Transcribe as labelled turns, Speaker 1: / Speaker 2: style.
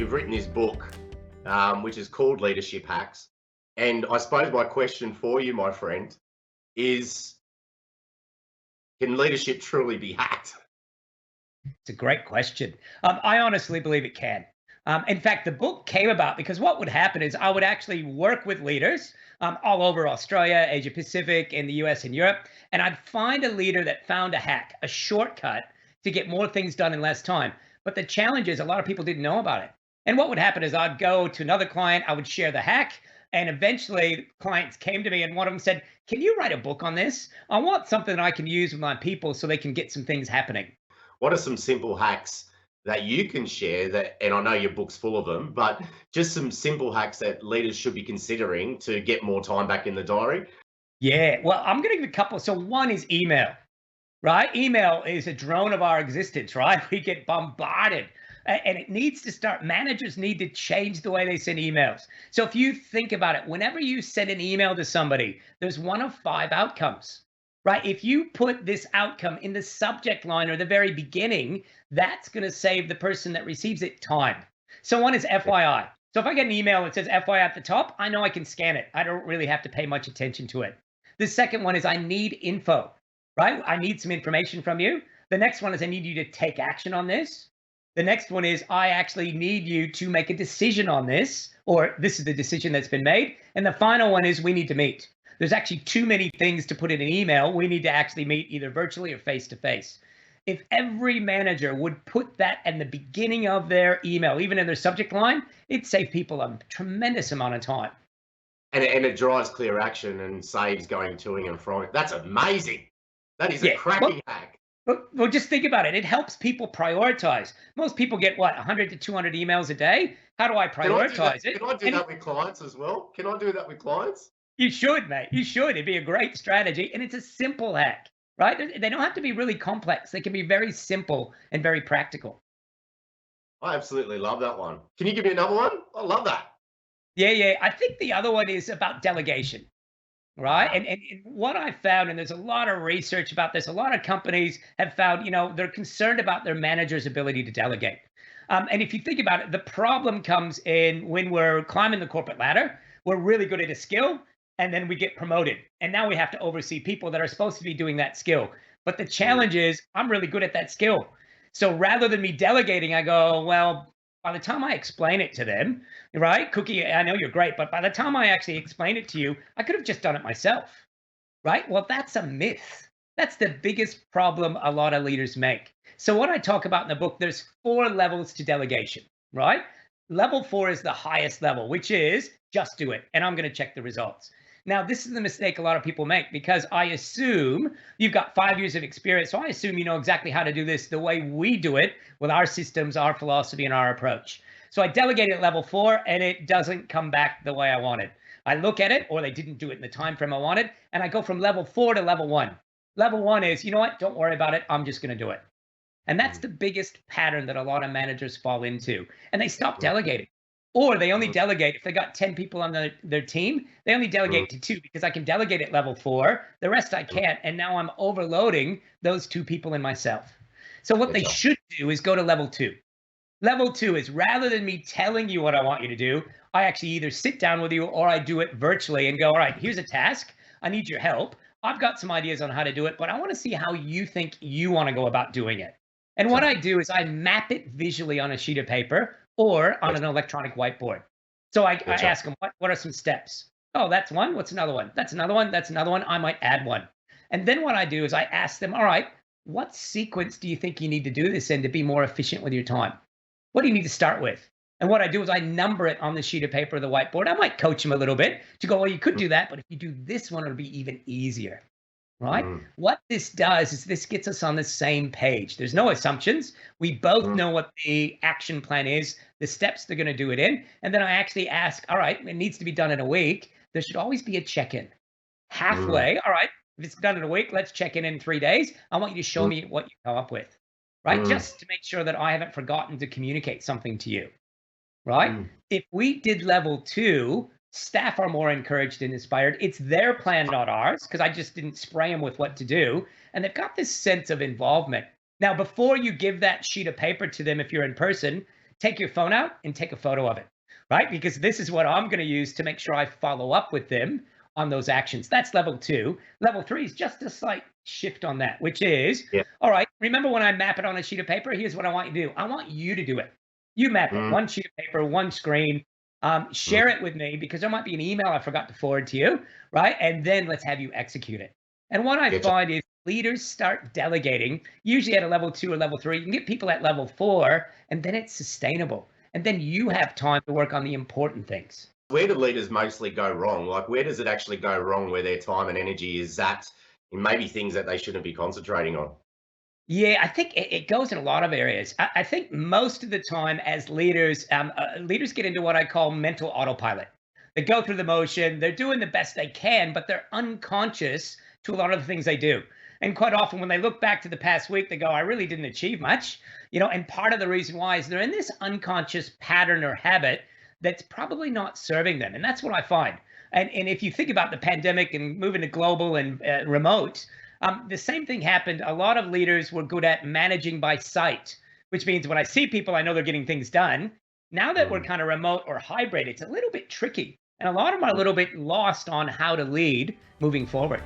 Speaker 1: you've written this book, which is called Leadership Hacks. And I suppose my question for you, my friend, is can leadership truly be hacked?
Speaker 2: It's a great question. I honestly believe it can. In fact, the book came about because what would happen is I would actually work with leaders all over Australia, Asia Pacific, in the US and Europe, and I'd find a leader that found a hack, a shortcut to get more things done in less time. But the challenge is a lot of people didn't know about it. And what would happen is I'd go to another client, I would share the hack, and eventually clients came to me and one of them said, "Can you write a book on this? I want something that I can use with my people so they can get some things happening."
Speaker 1: What are some simple hacks that you can share that, and I know your book's full of them, but just some simple hacks that leaders should be considering to get more time back in the diary?
Speaker 2: Yeah, well, I'm going to give a couple. So one is email, right? Email is a drone of our existence, right? We get bombarded and it needs to start. Managers need to change the way they send emails. So if you think about it, whenever you send an email to somebody, there's one of five outcomes, right? If you put this outcome in the subject line or the very beginning, that's going to save the person that receives it time. So one is FYI. So if I get an email that says FYI at the top, I know I can scan it. I don't really have to pay much attention to it. The second one is I need info, right? I need some information from you. The next one is I need you to take action on this. The next one is I actually need you to make a decision on this, or this is the decision that's been made. And the final one is we need to meet. There's actually too many things to put in an email. We need to actually meet either virtually or face to face. If every manager would put that in the beginning of their email, even in their subject line, it'd save people a tremendous amount of time.
Speaker 1: And it drives clear action and saves going to and from it. That's amazing. That is a cracking hack.
Speaker 2: Well, just think about it. It helps people prioritize. Most people get, what, 100 to 200 emails a day? How do I prioritize it?
Speaker 1: Can I do that with clients as well? Can I do that with clients?
Speaker 2: You should, mate. You should. It'd be a great strategy. And it's a simple hack, right? They don't have to be really complex. They can be very simple and very practical.
Speaker 1: I absolutely love that one. Can you give me another one? I love that.
Speaker 2: Yeah. I think the other one is about delegation, right? And what I found, and there's a lot of research about this, a lot of companies have found, they're concerned about their manager's ability to delegate. And if you think about it, the problem comes in when we're climbing the corporate ladder, we're really good at a skill, and then we get promoted. And now we have to oversee people that are supposed to be doing that skill. But the challenge is I'm really good at that skill. So rather than me delegating, I go, well, by the time I explain it to them, right, Cookie, I know you're great, but by the time I actually explain it to you, I could have just done it myself, right? Well, that's a myth. That's the biggest problem a lot of leaders make. So what I talk about in the book, there's 4 levels to delegation, right? Level 4 is the highest level, which is just do it, and I'm going to check the results. Now, this is the mistake a lot of people make because I assume you've got 5 years of experience. So I assume you know exactly how to do this the way we do it with our systems, our philosophy, and our approach. So I delegate at level 4 and it doesn't come back the way I wanted. I look at it, or they didn't do it in the time frame I wanted, and I go from level 4 to level 1. Level 1 is, you know what? Don't worry about it. I'm just going to do it. And that's the biggest pattern that a lot of managers fall into. And they stop delegating. Or they only delegate if they got 10 people on their team, they only delegate to 2 because I can delegate at level 4. The rest I can't. And now I'm overloading those 2 people and myself. So what they should do is go to level 2. Level 2 is rather than me telling you what I want you to do, I actually either sit down with you or I do it virtually and go, all right, here's a task. I need your help. I've got some ideas on how to do it, but I want to see how you think you want to go about doing it. And what I do is I map it visually on a sheet of paper or on an electronic whiteboard. So I ask them, what are some steps? Oh, that's one. What's another one? That's another one. That's another one. I might add one. And then what I do is I ask them, all right, what sequence do you think you need to do this in to be more efficient with your time? What do you need to start with? And what I do is I number it on the sheet of paper or the whiteboard. I might coach them a little bit to go, well, you could do that, but if you do this one, it'll be even easier. Right? What this does is this gets us on the same page. There's no assumptions. We both know what the action plan is, the steps they're going to do it in. And then I actually ask, all right, it needs to be done in a week. There should always be a check-in. Halfway, all right, if it's done in a week, let's check in 3 days. I want you to show me what you come up with, right? Just to make sure that I haven't forgotten to communicate something to you, right? If we did level 2, staff are more encouraged and inspired. It's their plan, not ours, because I just didn't spray them with what to do. And they've got this sense of involvement. Now, before you give that sheet of paper to them, if you're in person, take your phone out and take a photo of it, right? Because this is what I'm going to use to make sure I follow up with them on those actions. That's level 2. Level 3 is just a slight shift on that, which is,
Speaker 1: Yeah.
Speaker 2: all right, remember when I map it on a sheet of paper? Here's what I want you to do. I want you to do it. You map it, one sheet of paper, one screen. Share it with me, because there might be an email I forgot to forward to you, right? And then let's have you execute it. And what I find is leaders start delegating, usually at a level 2 or level 3. You can get people at level 4, and then it's sustainable. And then you have time to work on the important things.
Speaker 1: Where do leaders mostly go wrong? Like, where does it actually go wrong, where their time and energy is at in maybe things that they shouldn't be concentrating on?
Speaker 2: Yeah, I think it goes in a lot of areas. I think most of the time as leaders, leaders get into what I call mental autopilot. They go through the motion, they're doing the best they can, but they're unconscious to a lot of the things they do. And quite often when they look back to the past week, they go, I really didn't achieve much. And part of the reason why is they're in this unconscious pattern or habit that's probably not serving them. And that's what I find. And if you think about the pandemic and moving to global and remote, the same thing happened. A lot of leaders were good at managing by sight, which means when I see people, I know they're getting things done. Now that we're kind of remote or hybrid, it's a little bit tricky. And a lot of them are a little bit lost on how to lead moving forward.